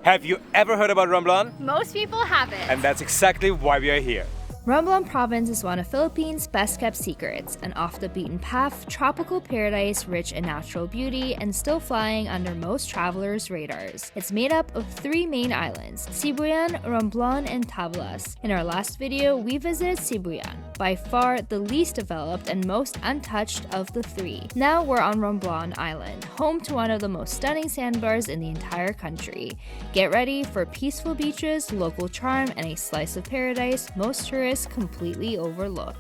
Have you ever heard about Romblon? Most people haven't. And that's exactly why we are here. Romblon Province is one of Philippines' best-kept secrets, an off-the-beaten-path tropical paradise rich in natural beauty and still flying under most travelers' radars. It's made up of 3 main islands, Sibuyan, Romblon, and Tablas. In our last video, we visited Sibuyan, by far the least developed and most untouched of the 3. Now we're on Romblon Island, home to one of the most stunning sandbars in the entire country. Get ready for peaceful beaches, local charm, and a slice of paradise most tourists completely overlook.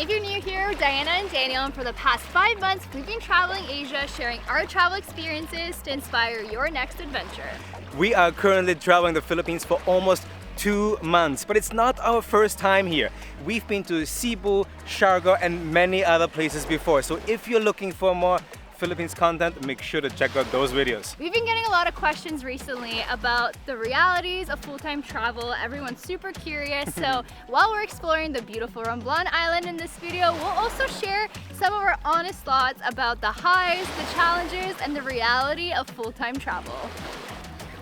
If you're new here, Diana and Daniel, and for the past 5 months, we've been traveling Asia, sharing our travel experiences to inspire your next adventure. We are currently traveling the Philippines for almost 2 months, but it's not our first time here. We've been to Cebu, Siargao, and many other places before. So if you're looking for more Philippines content, make sure to check out those videos. We've been getting a lot of questions recently about the realities of full-time travel. Everyone's super curious. So while we're exploring the beautiful Romblon Island in this video, we'll also share some of our honest thoughts about the highs, the challenges, and the reality of full-time travel.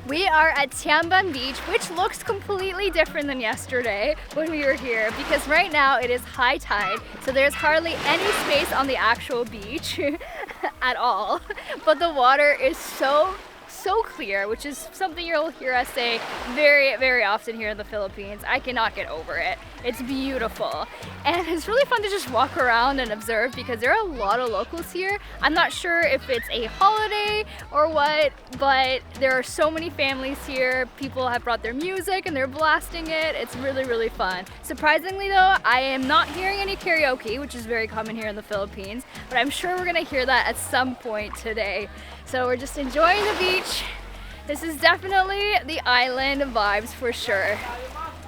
We are at Tambian Beach, which looks completely different than yesterday when we were here, because right now it is high tide, so there's hardly any space on the actual beach at all. But the water is so clear, which is something you'll hear us say very often here in the Philippines. I cannot get over it. It's beautiful. And it's really fun to just walk around and observe because there are a lot of locals here. I'm not sure if it's a holiday or what, but there are so many families here. People have brought their music and they're blasting it. It's really fun. Surprisingly though, I am not hearing any karaoke, which is very common here in the Philippines, but I'm sure we're gonna hear that at some point today. So we're just enjoying the beach. This is definitely the island vibes for sure.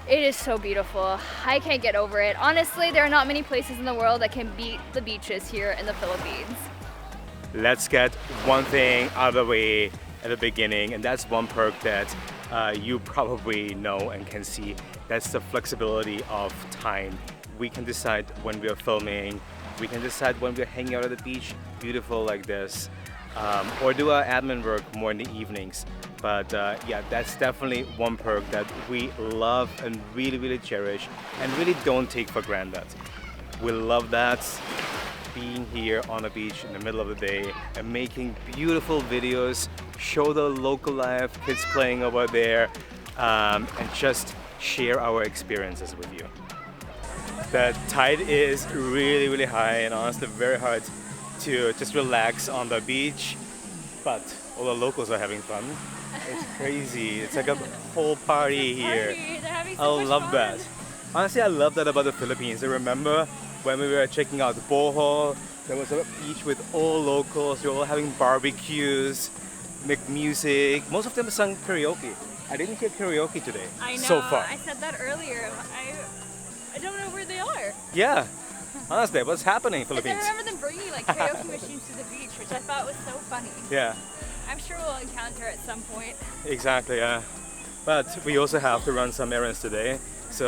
It is so beautiful. I can't get over it. Honestly, there are not many places in the world that can beat the beaches here in the Philippines. Let's get one thing out of the way at the beginning, and that's one perk that you probably know and can see. That's the flexibility of time. We can decide when we are filming, we can decide when we're hanging out at the beach, beautiful like this, or do our admin work more in the evenings. But yeah, that's definitely one perk that we love and really cherish and really don't take for granted. We love that, being here on the beach in the middle of the day and making beautiful videos, show the local life, kids playing over there, and just share our experiences with you. The tide is really high and honestly very hard to just relax on the beach, but all the locals are having fun. It's crazy. It's like a whole party here. I love that. Honestly, I love that about the Philippines. I remember when we were checking out Bohol, there was a beach with all locals. They were all having barbecues, make music. Most of them sang karaoke. I didn't hear karaoke today. I know. So far. I said that earlier. I don't know where they are. Yeah. Honestly, what's happening in Philippines? I remember them bringing like karaoke machines to the beach, which I thought was so funny. Yeah. I'm sure we'll encounter at some point. Exactly, yeah. But we also have to run some errands today. So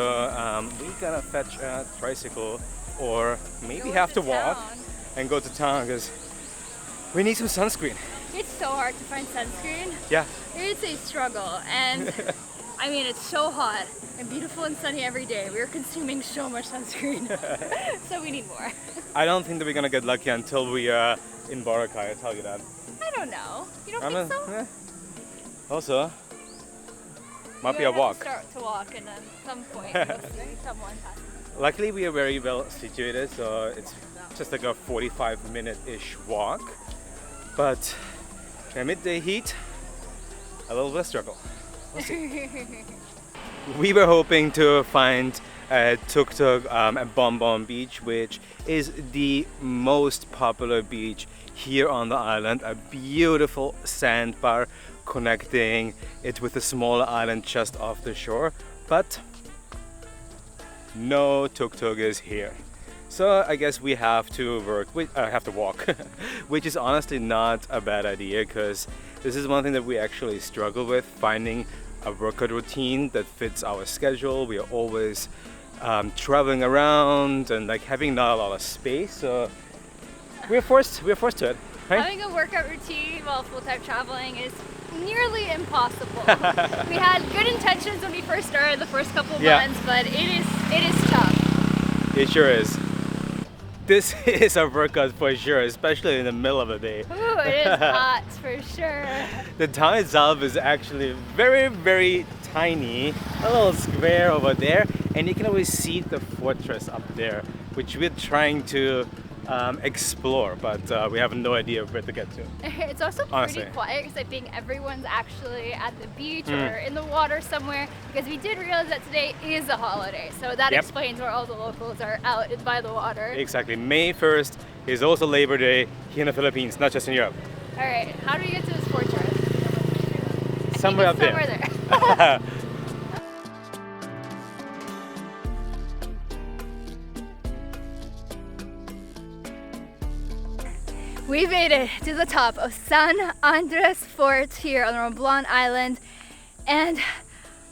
we gotta fetch a tricycle or maybe have to walk and go to town because we need some sunscreen. It's so hard to find sunscreen. Yeah. It's a struggle, and I mean, it's so hot and beautiful and sunny every day. We're consuming so much sunscreen, so we need more. I don't think that we're gonna get lucky until we are in Boracay, I'll tell you that. I don't know. You don't think so? Yeah. Also, might be We're a gonna walk. Start to walk, and then at some point you'll see someone passing. Luckily, we are very well situated, so it's just like a 45-minute-ish walk. But in midday heat, a little bit of struggle. We'll see. We were hoping to find a tuk-tuk at BonBon Beach, which is the most popular beach here on the island. A beautiful sandbar connecting it with a smaller island just off the shore. But no tuk-tuk is here. So I guess we have to walk, which is honestly not a bad idea because this is one thing that we actually struggle with, finding a workout routine that fits our schedule. We are always traveling around and like having not a lot of space, so we're forced to it, right? Having a workout routine while full-time traveling is nearly impossible. We had good intentions when we first started the first couple Yeah. months, but it is tough. It sure is. This is a workout for sure, especially in the middle of the day. Ooh, it is hot for sure. The town itself is actually very, very tiny. A little square over there, and you can always see the fortress up there, which we're trying to explore, but we have no idea where to get to. It's also pretty Honestly. quiet because I think everyone's actually at the beach or in the water somewhere, because we did realize that today is a holiday, so that Yep. explains where all the locals are out by the water. Exactly. May 1st is also Labor Day here in the Philippines, not just in Europe. All right, how do we get to this fortress? Somewhere up there. Somewhere there. We made it to the top of San Andres Fort here on Romblon Island, and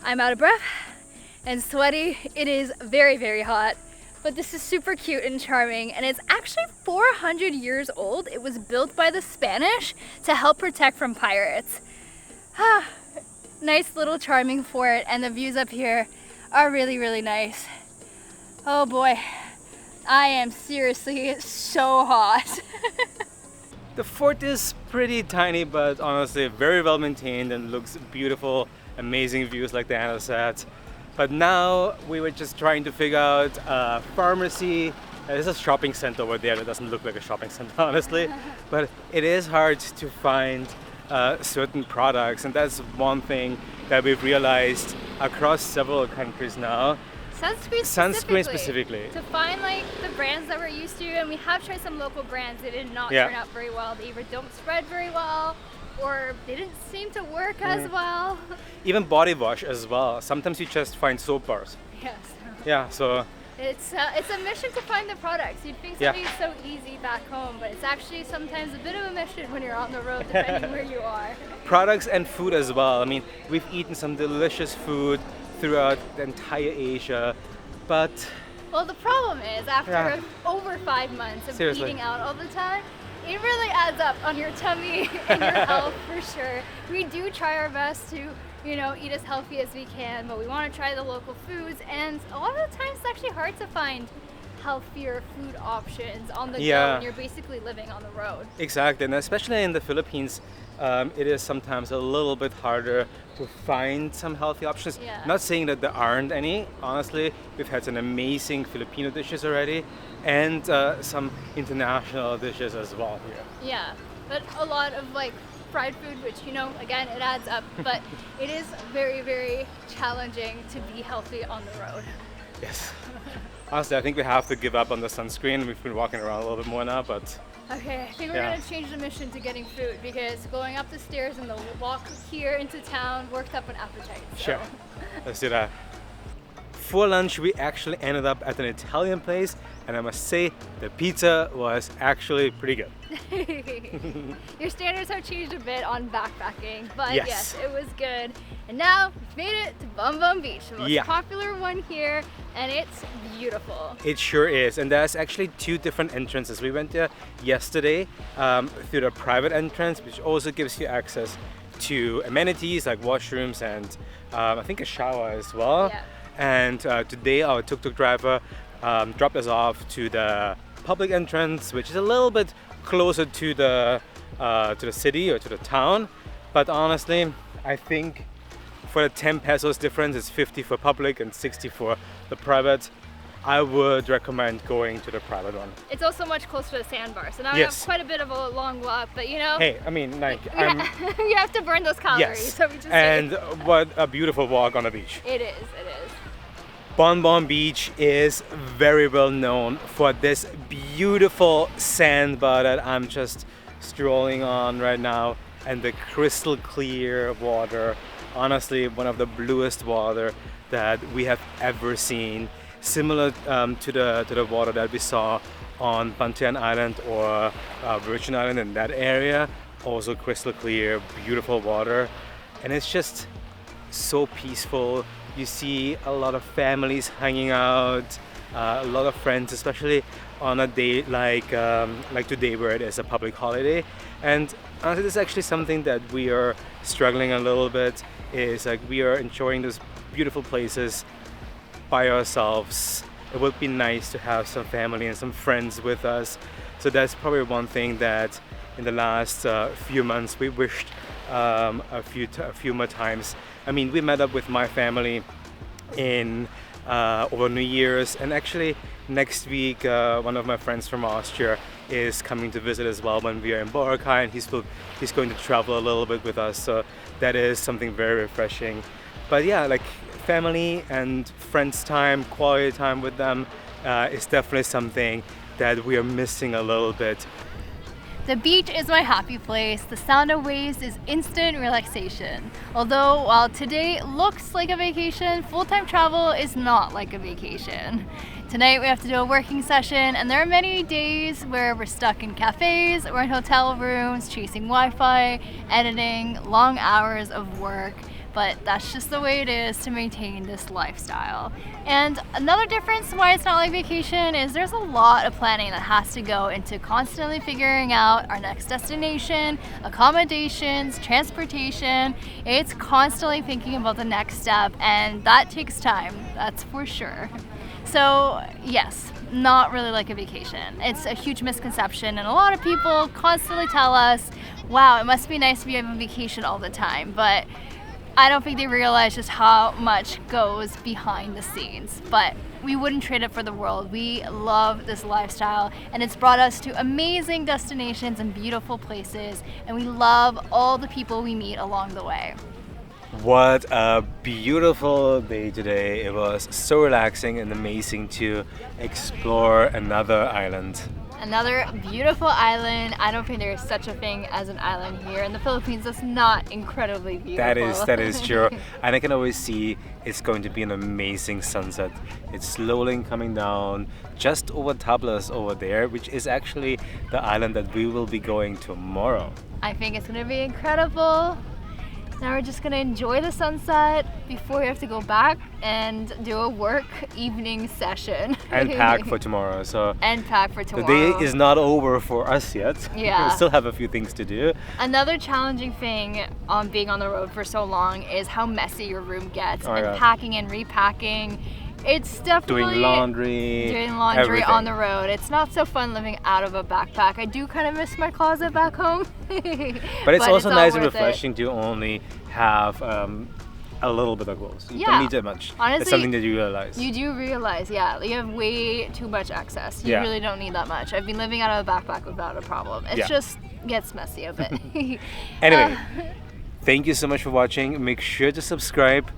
I'm out of breath and sweaty. It is very, very hot, but this is super cute and charming, and it's actually 400 years old. It was built by the Spanish to help protect from pirates. Nice little charming fort, and the views up here are really, really nice. Oh boy, I am seriously so hot. The fort is pretty tiny, but honestly very well maintained and looks beautiful. Amazing views, like Diana said. But now we were just trying to figure out a pharmacy. There's a shopping center over there that doesn't look like a shopping center, honestly. But it is hard to find certain products, and that's one thing that we've realized across several countries now. Sunscreen specifically. To find like the brands that we're used to, and we have tried some local brands, they did not Yeah. turn out very well. They either don't spread very well, or they didn't seem to work as well. Even body wash as well. Sometimes you just find soap bars. Yes. Yeah, so It's a mission to find the products. You'd think Yeah. something's so easy back home, but it's actually sometimes a bit of a mission when you're on the road, depending where you are. products and food as well. I mean, we've eaten some delicious food throughout the entire Asia, but Well, the problem is, after Yeah. over 5 months of Seriously. eating out all the time, it really adds up on your tummy and your health for sure. We do try our best to, eat as healthy as we can, but we want to try the local foods, and a lot of the times it's actually hard to find healthier food options on the go Yeah. when you're basically living on the road. exactly, and especially in the Philippines, it is sometimes a little bit harder to find some healthy options. Yeah. Not saying that there aren't any. Honestly, we've had some amazing Filipino dishes already, and some international dishes as well here. Yeah, but a lot of like fried food, which again, it adds up, but it is very, very challenging to be healthy on the road. Yes. Honestly, I think we have to give up on the sunscreen. We've been walking around a little bit more now, but Okay, I think we're Yeah. gonna change the mission to getting food, because going up the stairs and the walk here into town worked up an appetite. So. sure. Let's do that. For lunch, we actually ended up at an Italian place, and I must say the pizza was actually pretty good. Your standards have changed a bit on backpacking, but Yes. yes, it was good. And now we've made it to BonBon Beach, the most Yeah. popular one here, and it's beautiful. It sure is, and there's actually two different entrances. We went there yesterday through the private entrance, which also gives you access to amenities like washrooms and I think a shower as well. Yeah. And today our tuk-tuk driver dropped us off to the public entrance, which is a little bit closer to the city or to the town. But honestly, I think for the 10 pesos difference, it's 50 for public and 60 for the private. I would recommend going to the private one. It's also much closer to Sandbar, so now we Yes. have quite a bit of a long walk, but Hey, I mean, like, you have to burn those calories. yes, So we just and what a beautiful walk on the beach. it is. BonBon Beach is very well known for this beautiful sandbar that I'm just strolling on right now, and the crystal clear water. Honestly, one of the bluest water that we have ever seen. Similar to the water that we saw on Tambian Island or Virgin Island in that area. Also crystal clear, beautiful water, and it's just so peaceful. You see a lot of families hanging out, a lot of friends, especially on a day like today where it is a public holiday. And honestly, this is actually something that we are struggling a little bit. Is like we are enjoying those beautiful places by ourselves. It would be nice to have some family and some friends with us. So that's probably one thing that in the last few months we wished a few more times. I mean, we met up with my family in over New Year's, and actually next week one of my friends from Austria is coming to visit as well when we are in Boracay, and he's going to travel a little bit with us, so that is something very refreshing. But yeah, like family and friends time, quality time with them is definitely something that we are missing a little bit. The beach is my happy place. The sound of waves is instant relaxation. Although while today looks like a vacation, full-time travel is not like a vacation. Tonight we have to do a working session, and there are many days where we're stuck in cafes or in hotel rooms, chasing Wi-Fi, editing, long hours of work. But that's just the way it is to maintain this lifestyle. And another difference why it's not like vacation is there's a lot of planning that has to go into constantly figuring out our next destination, accommodations, transportation. It's constantly thinking about the next step, and that takes time, that's for sure. So yes, not really like a vacation. It's a huge misconception, and a lot of people constantly tell us, wow, it must be nice to be on vacation all the time, but I don't think they realize just how much goes behind the scenes. But we wouldn't trade it for the world. We love this lifestyle, and it's brought us to amazing destinations and beautiful places, and we love all the people we meet along the way. What a beautiful day today. It was so relaxing and amazing to explore another island. Another beautiful island. I don't think there is such a thing as an island here in the Philippines that's not incredibly beautiful. That is true. And I can always see it's going to be an amazing sunset. It's slowly coming down just over Tablas over there, which is actually the island that we will be going tomorrow. I think it's gonna be incredible. Now we're just gonna enjoy the sunset before we have to go back and do a work evening session. And pack for tomorrow. So and pack for tomorrow. The day is not over for us yet. Yeah. We still have a few things to do. Another challenging thing on being on the road for so long is how messy your room gets, and yeah. packing and repacking. It's definitely Doing laundry everything. On the road. It's not so fun living out of a backpack. I do kind of miss my closet back home. But it's also nice and refreshing to only have a little bit of clothes. You don't need that much. Honestly, it's something that you realize. You do realize, yeah, you have way too much excess. You really don't need that much. I've been living out of a backpack without a problem. It just gets messy a bit. Anyway, thank you so much for watching. Make sure to subscribe.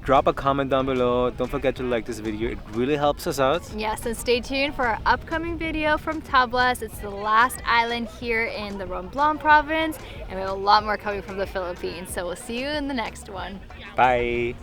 Drop a comment down below. Don't forget to like this video. It really helps us out. Yes, and stay tuned for our upcoming video from Tablas. It's the last island here in the Romblon province, and we have a lot more coming from the Philippines. So we'll see you in the next one. Bye.